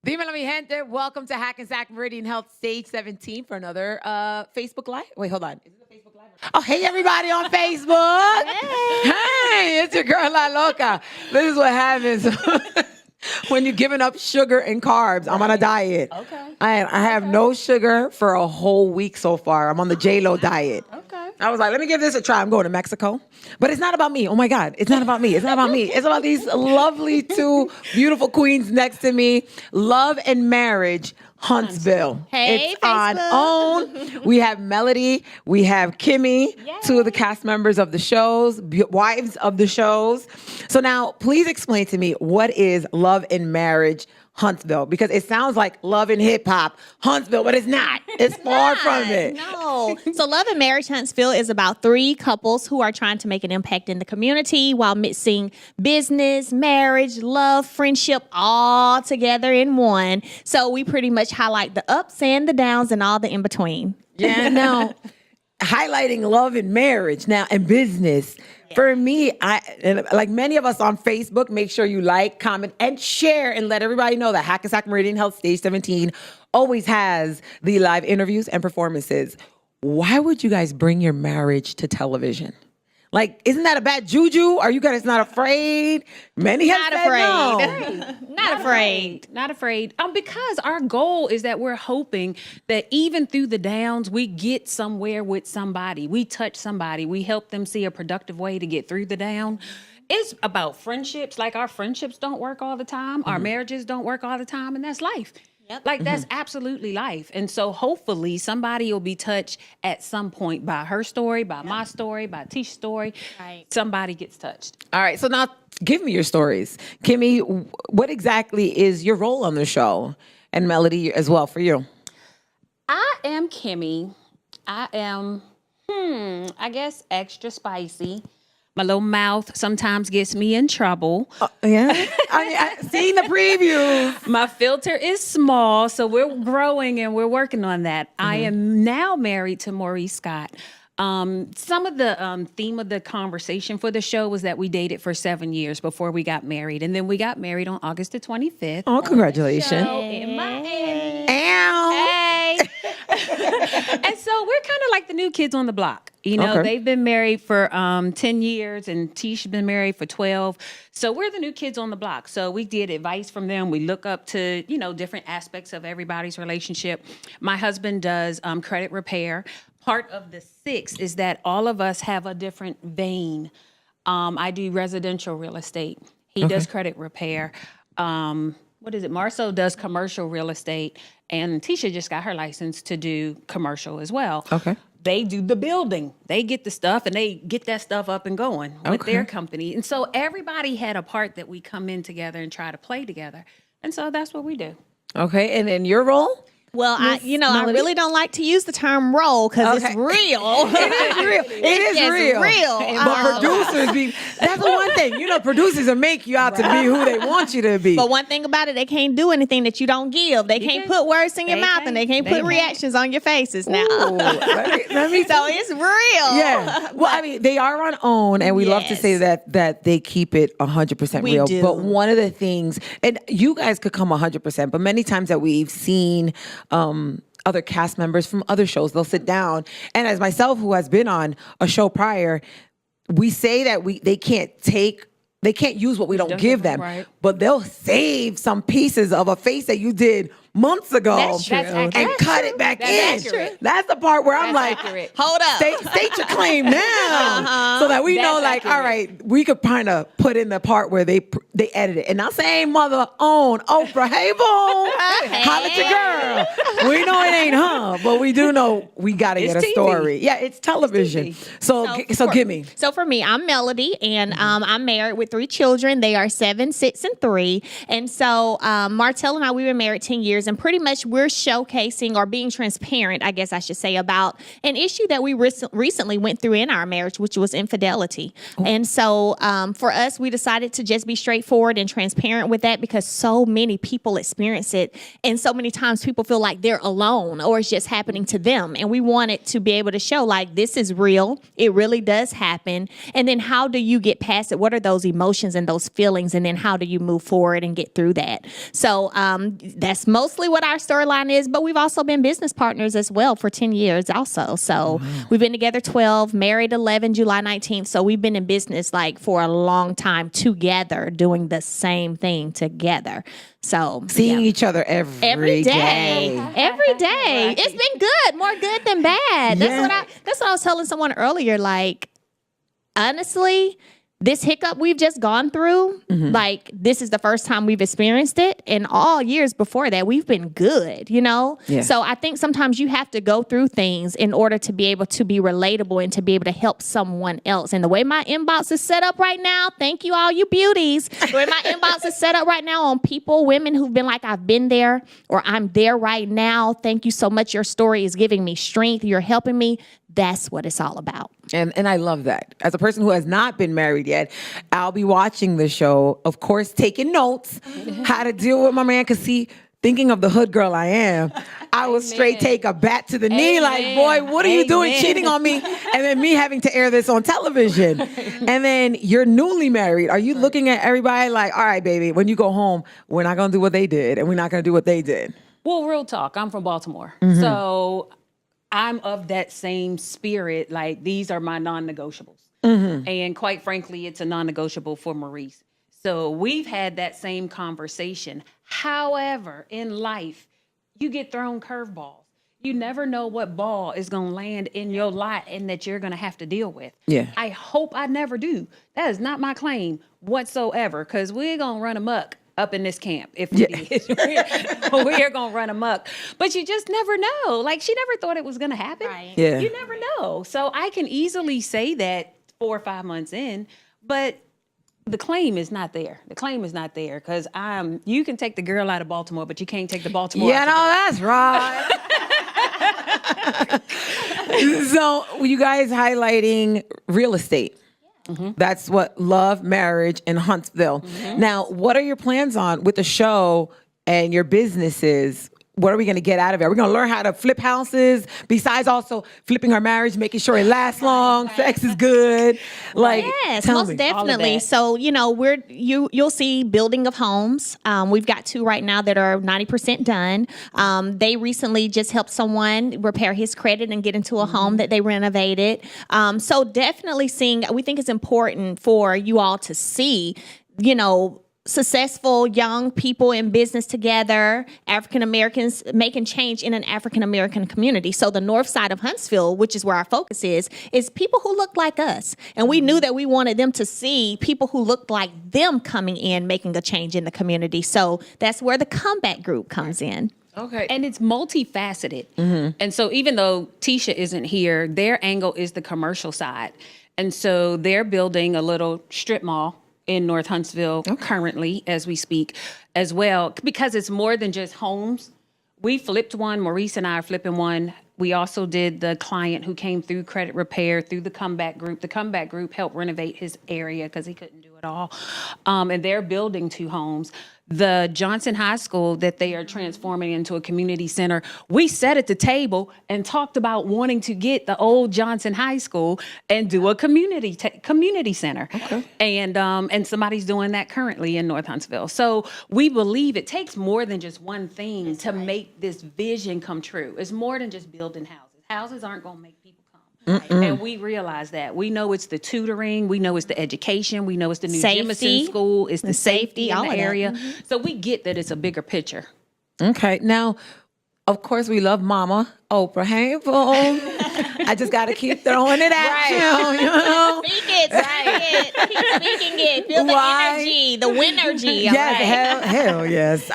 Dímelo, mi gente. Welcome to Hackensack Meridian Health Stage 17 for another Facebook Live. Wait, hold on. Is it a Facebook Live? Oh, hey, everybody on Facebook. Hey, it's your girl, Loca. This is what happens when you're giving up sugar and carbs. I'm on a diet. Okay. I have no sugar for a whole week so far. I'm on the J-Lo diet. Okay. I was like, let me give this a try. I'm going to Mexico. But it's not about me. Oh, my God. It's not about me. It's not about me. It's about these lovely two beautiful queens next to me. Love and Marriage, Huntsville. Hey, it's on OWN. We have Melody. We have Kimmy, two of the cast members of the shows, wives of the shows. So now, please explain to me, what is Love and Marriage Huntsville? Because it sounds like Love and Hip Hop Huntsville, but it's not. It's far from it. No. So Love and Marriage Huntsville is about 3 couples who are trying to make an impact in the community while mixing business, marriage, love, friendship all together in one. So we pretty much highlight the ups and the downs and all the in between. Yeah, now, highlighting love and marriage now and business. For me, and like many of us on Facebook, make sure you like, comment, and share, and let everybody know that Hackensack Meridian Health Stage 17 always has the live interviews and performances. Why would you guys bring your marriage to television? Like, isn't that a bad juju? Are you guys not afraid? Many have said no. Not afraid. Not afraid. Because our goal is that we're hoping that even through the downs, we get somewhere with somebody. We touch somebody. We help them see a productive way to get through the down. It's about friendships. Like, our friendships don't work all the time. Our marriages don't work all the time. And that's life. Yep. Like, that's absolutely life. And so hopefully somebody will be touched at some point by her story, by my story, by Tish's story. Right. Somebody gets touched. All right, so now give me your stories. Kimmy, what exactly is your role on the show? And Melody as well for you. I am Kimmy. I am, I guess extra spicy. My little mouth sometimes gets me in trouble. Yeah, I've seen the previews. My filter is small, so we're growing and we're working on that. I am now married to Maurice Scott. Some of the theme of the conversation for the show was that we dated for 7 years before we got married. And then we got married on August the 25th. Oh, congratulations. In Miami. Ow. Hey. And so we're kind of like the new kids on the block. You know, Okay. they've been married for 10 years and Tish's been married for 12. So we're the new kids on the block. So we get advice from them. We look up to, different aspects of everybody's relationship. My husband does credit repair. Part of the 6 is that all of us have a different vein. I do residential real estate. He does credit repair. What is it? Marceau does commercial real estate. And Tisha just got her license to do commercial as well. Okay. They do the building. They get the stuff and they get that stuff up and going with their company. And so everybody had a part that we come in together and try to play together. And so that's what we do. Okay, and then your role? Well, I really don't like to use the term role because it's real. It is real. It is real. But producers that's the one thing. Producers will make you out to be who they want you to be. But one thing about it, they can't do anything that you don't give. They can't put words in your mouth and they can't put reactions on your faces now. Ooh, let me So it's real. Yeah. Well, they are on OWN, and we love to say that they keep it 100% We real. do. But one of the things, and you guys could come 100%, but many times that we've seen other cast members from other shows, they'll sit down, and as myself, who has been on a show prior, we say that they can't use what we don't give them, right. but they'll save some pieces of a face that you did months ago That's true. and That's cut true. it back That's in. accurate. That's the part where I'm That's like, accurate. Hold up. state your claim now, so that we know, That's all accurate. right, we could kind of put in the part where they edit it. And now same mother own Oprah, hey boom, holla at your girl. We know it ain't her, but we do know we got to get a TV. story. Yeah, it's television. So give me. So for me, I'm Melody, and I'm married with 3 children. They are 7, 6, and 3. And so Martell and I, we were married 10 years, and pretty much we're showcasing or being transparent, I guess I should say, about an issue that we recently went through in our marriage, which was infidelity. And so for us, we decided to just be straightforward and transparent with that because so many people experience it. And so many times people feel like they're alone or it's just happening to them. And we wanted to be able to show like this is real. It really does happen. And then how do you get past it? What are those emotions and those feelings? And then how do you you move forward and get through that. So that's mostly what our storyline is, but we've also been business partners as well for 10 years also. So we've been together 12, married 11, July 19th. So we've been in business like for a long time together, doing the same thing together. So seeing each other every day. Every day. It's been good, more good than bad. That's what I was telling someone earlier. Like, honestly, this hiccup we've just gone through, like, this is the first time we've experienced it. And all years before that, we've been good, you know? Yeah. So I think sometimes you have to go through things in order to be able to be relatable and to be able to help someone else. And the way my inbox is set up right now, thank you, all you beauties. The way my inbox is set up right now on people, women who've been like, I've been there or I'm there right now. Thank you so much. Your story is giving me strength. You're helping me. That's what it's all about. And I love that. As a person who has not been married yet, I'll be watching the show, of course, taking notes, how to deal with my man. Because see, thinking of the hood girl I am, I would straight take a bat to the knee like, boy, what are you doing cheating on me? And then me having to air this on television. And then you're newly married. Are you looking at everybody like, all right, baby, when you go home, we're not going to do what they did and we're not going to do what they did? Well, real talk. I'm from Baltimore. So I'm of that same spirit. Like, these are my non-negotiables. And quite frankly, it's a non-negotiable for Maurice. So we've had that same conversation. However, in life, you get thrown curveballs. You never know what ball is going to land in your lot and that you're going to have to deal with. Yeah. I hope I never do. That is not my claim whatsoever, because we're going to run amok up in this camp. If we did, we're going to run amok. But you just never know. Like, she never thought it was going to happen. Right. Yeah. You never know. So I can easily say that 4 or 5 months in, but the claim is not there. The claim is not there, because you can take the girl out of Baltimore, but you can't take the Baltimore Yeah, out no, that's right. So you guys highlighting real estate. That's what Love, Marriage in Huntsville. Now, what are your plans on with the show and your businesses? What are we going to get out of it? Are we going to learn how to flip houses besides also flipping our marriage, making sure it lasts long, sex is good? Like, yes, tell most me. definitely. So, you know, you'll see building of homes. We've got 2 right now that are 90% done. They recently just helped someone repair his credit and get into a home that they renovated. So definitely we think it's important for you all to see, you know, successful young people in business together, African Americans making change in an African American community. So the north side of Huntsville, which is where our focus is people who look like us. And we knew that we wanted them to see people who looked like them coming in, making a change in the community. So that's where the comeback group comes in. Okay. And it's multifaceted. And so even though Tisha isn't here, their angle is the commercial side. And so they're building a little strip mall in North Huntsville currently as we speak as well, because it's more than just homes. We flipped one. Maurice and I are flipping one. We also did the client who came through credit repair through the comeback group. The comeback group helped renovate his area because he couldn't do it all. And they're building 2 homes. The Johnson High School that they are transforming into a community center, we sat at the table and talked about wanting to get the old Johnson High School and do a community center. Okay. And somebody's doing that currently in North Huntsville. So we believe it takes more than just one thing to make this vision come true. It's more than just building houses. Houses aren't going to make people come. And we realize that. We know it's the tutoring. We know it's the education. We know it's the new Jemison School. It's the safety in the area. So we get that it's a bigger picture. Okay. Now, of course, we love Mama Oprah. Hey, boom. I just got to keep throwing it at you, you know? Speak it. Keep speaking it. Feel the energy, the winergy. Yes, hell yes.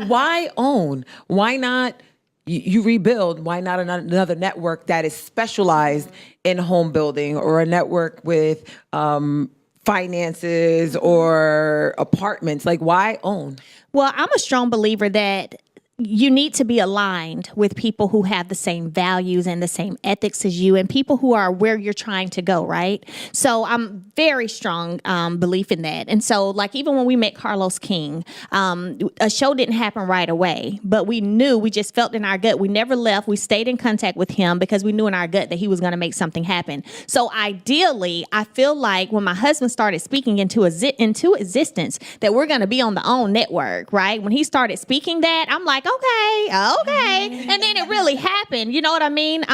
Why own? Why not? You rebuild. Why not another network that is specialized in home building, or a network with finances or apartments? Like, why own? Well, I'm a strong believer that you need to be aligned with people who have the same values and the same ethics as you, and people who are where you're trying to go, right? So I'm very strong belief in that. And so, like, even when we met Carlos King, a show didn't happen right away, but we just felt in our gut. We never left. We stayed in contact with him because we knew in our gut that he was going to make something happen. So ideally, I feel like when my husband started speaking into existence that we're going to be on the OWN network, right? When he started speaking that, I'm like, okay. And then it really happened. You know what I mean?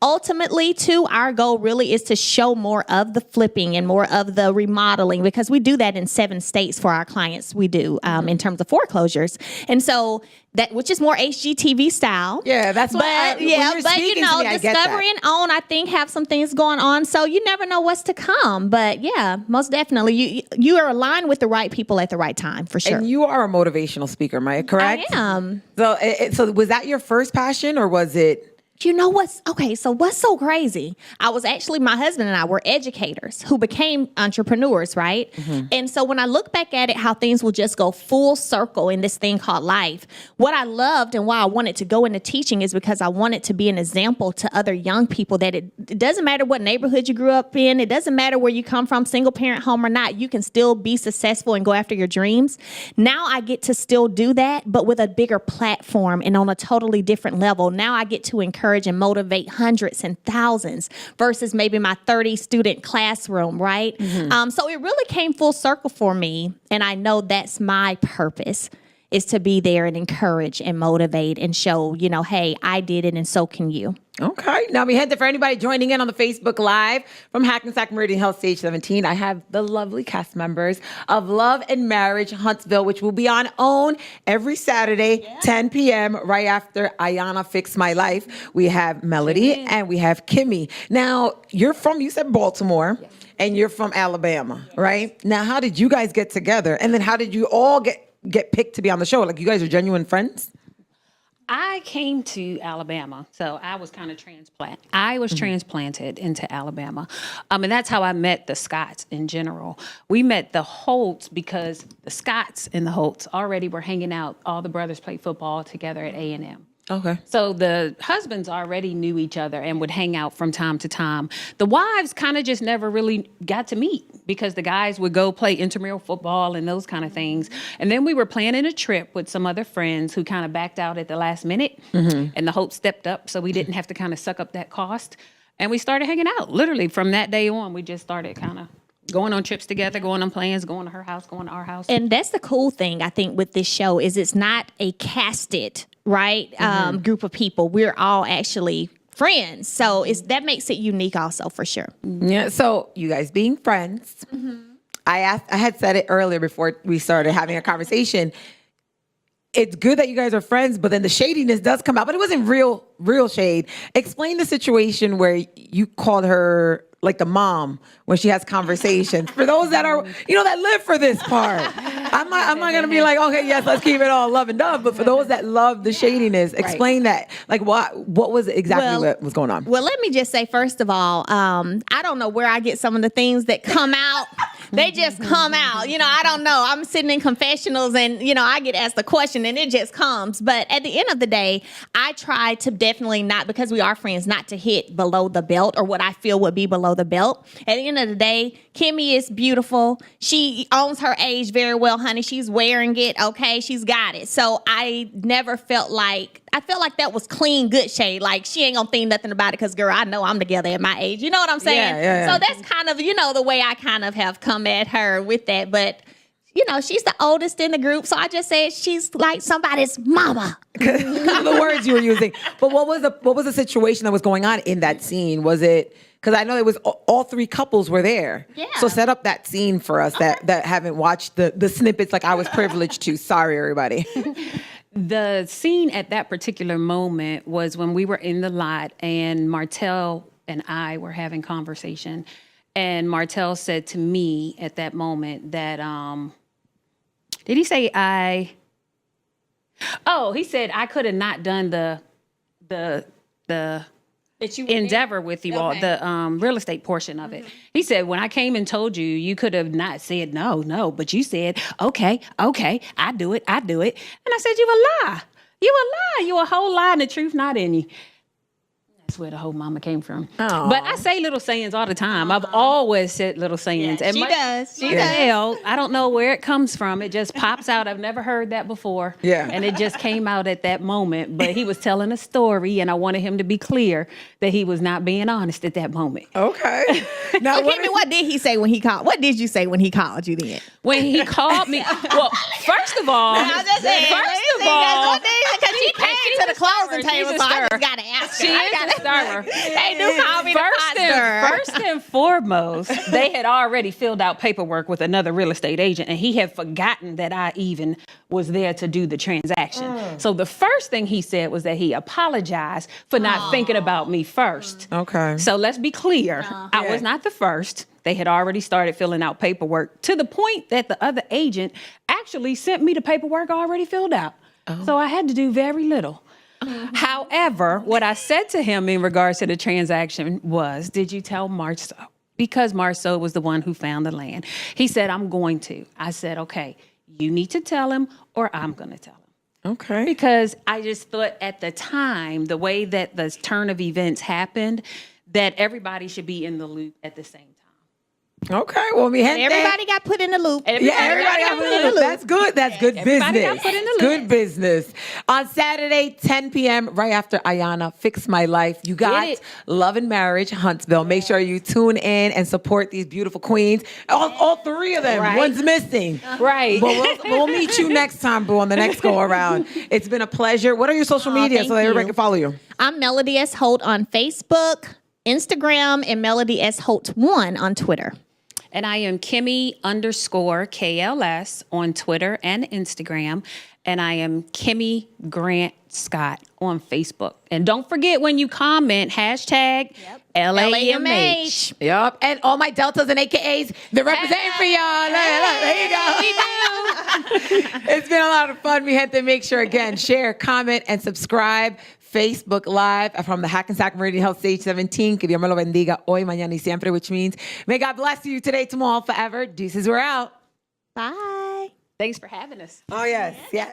Ultimately, too, our goal really is to show more of the flipping and more of the remodeling, because we do that in 7 states for our clients. We do in terms of foreclosures. And so that, which is more HGTV style. Yeah, that's what. But Discovery and OWN, I think, have some things going on. So you never know what's to come. But yeah, most definitely, you are aligned with the right people at the right time, for sure. And you are a motivational speaker, Maya, correct? I am. So was that your first passion, or was it? You know what's so crazy? My husband and I were educators who became entrepreneurs, right? Mm-hmm. And so when I look back at it, how things will just go full circle in this thing called life. What I loved and why I wanted to go into teaching is because I wanted to be an example to other young people that it doesn't matter what neighborhood you grew up in. It doesn't matter where you come from, single parent home or not. You can still be successful and go after your dreams. Now I get to still do that, but with a bigger platform and on a totally different level. Now I get to encourage and motivate hundreds and thousands versus maybe my 30-student classroom, right? Mm-hmm. So it really came full circle for me, and I know that's my purpose, is to be there and encourage and motivate and show, hey, I did it and so can you. Okay. Now, we had for anybody joining in on the Facebook Live from Hackensack Meridian Health Stage 17, I have the lovely cast members of Love and Marriage Huntsville, which will be on OWN every Saturday, 10 p.m., right after Ayana Fix My Life. We have Melody and we have Kimmy. Now, you said Baltimore. Yes. And you're from Alabama, right? Now, how did you guys get together? And then how did you all get picked to be on the show? Like, you guys are genuine friends? I came to Alabama, so I was kind of transplanted into Alabama. And that's how I met the Scotts in general. We met the Holts because the Scotts and the Holts already were hanging out. All the brothers played football together at A&M. Okay. So the husbands already knew each other and would hang out from time to time. The wives kind of just never really got to meet because the guys would go play intramural football and those kind of things. And then we were planning a trip with some other friends who kind of backed out at the last minute. Mm-hmm. And the Hope stepped up so we didn't have to kind of suck up that cost. And we started hanging out. Literally from that day on, we just started kind of going on trips together, going on plans, going to her house, going to our house. And that's the cool thing, I think, with this show is it's not a casted, right, group of people. We're all actually friends. So that makes it unique also, for sure. Yeah. So you guys being friends, I had said it earlier before we started having a conversation. It's good that you guys are friends, but then the shadiness does come out. But it wasn't real shade. Explain the situation where you called her like the mom when she has conversations. For those that are, that live for this part. I'm not going to be like, okay, yes, let's keep it all love and dove. But for those that love the shadiness, explain that. Like, what was exactly what was going on? Well, let me just say, first of all, I don't know where I get some of the things that come out. They just come out. I don't know. I'm sitting in confessionals and, I get asked a question and it just comes. But at the end of the day, I try to definitely not, because we are friends, not to hit below the belt or what I feel would be below the belt. At the end of the day, Kimmy is beautiful. She owns her age very well, honey. She's wearing it. Okay. She's got it. So I never felt like that was clean, good shade. Like, she ain't gonna think nothing about it because, girl, I know I'm together at my age. You know what I'm saying? Yeah. So that's kind of, the way I kind of have come at her with that. But, she's the oldest in the group. So I just said she's like somebody's mama. Because of the words you were using. But what was the situation that was going on in that scene? Was it, because I know it was all 3 couples were there. Yeah. So set up that scene for us that haven't watched the snippets like I was privileged to. Sorry, everybody. The scene at that particular moment was when we were in the lot and Martell and I were having conversation. And Martell said to me at that moment that, did he say he said I could have not done the endeavor with you all, the real estate portion of it. He said, when I came and told you, you could have not said no, but you said, okay, I do it. And I said, you a lie. You a lie. You a whole lie and the truth not in you. That's where the whole mama came from. Aw. But I say little sayings all the time. I've always said little sayings. She does. She does. Hell, I don't know where it comes from. It just pops out. I've never heard that before. Yeah. And it just came out at that moment. But he was telling a story, and I wanted him to be clear that he was not being honest at that moment. Okay. Now, So, Kimmy, what did he say when he called? What did you say when he called you then? When he called me, well, first of all, I'm just saying. Because she paid to the closing table, so I just got to ask her. She is a stirrer. They do call me the pot stirrer. First and foremost, they had already filled out paperwork with another real estate agent, and he had forgotten that I even was there to do the transaction. So the first thing he said was that he apologized for not thinking about me first. Okay. So let's be clear. I was not the first. They had already started filling out paperwork to the point that the other agent actually sent me the paperwork already filled out. So I had to do very little. However, what I said to him in regards to the transaction was, did you tell Marceau? Because Marceau was the one who found the land. He said, I'm going to. I said, okay, you need to tell him or I'm going to tell him. Okay. Because I just thought at the time, the way that the turn of events happened, that everybody should be in the loop at the same time. Okay. Well, mi gente. Everybody got put in the loop. Yeah, everybody got put in the loop. That's good. That's good Everybody business. got put in the loop. Good business. On Saturday, 10 p.m., right after Ayana, Fix My Life, you got it. Love and Marriage Huntsville. Make sure you tune in and support these beautiful queens. All three of them. Right. One's missing. Right. But we'll meet you next time, boo, on the next go around. It's been a pleasure. What are your social media thank so that everybody you. can follow you? I'm Melody S. Holt on Facebook, Instagram, and Melody S. Holt 1 on Twitter. And I am Kimmy_KLS on Twitter and Instagram. And I am Kimmy Grant Scott on Facebook. And don't forget when you comment, hashtag LAMH. Yep. And all my Deltas and AKAs, they're representing for y'all. There you go. It's been a lot of fun, mi gente. Make sure, again, share, comment, and subscribe. Facebook Live from the Hackensack Marital Stage 17. Que Dios me lo bendiga hoy, mañana y siempre, which means may God bless you today, tomorrow, forever. Deuces, we're out. Bye. Thanks for having us. Oh, yes. Yeah.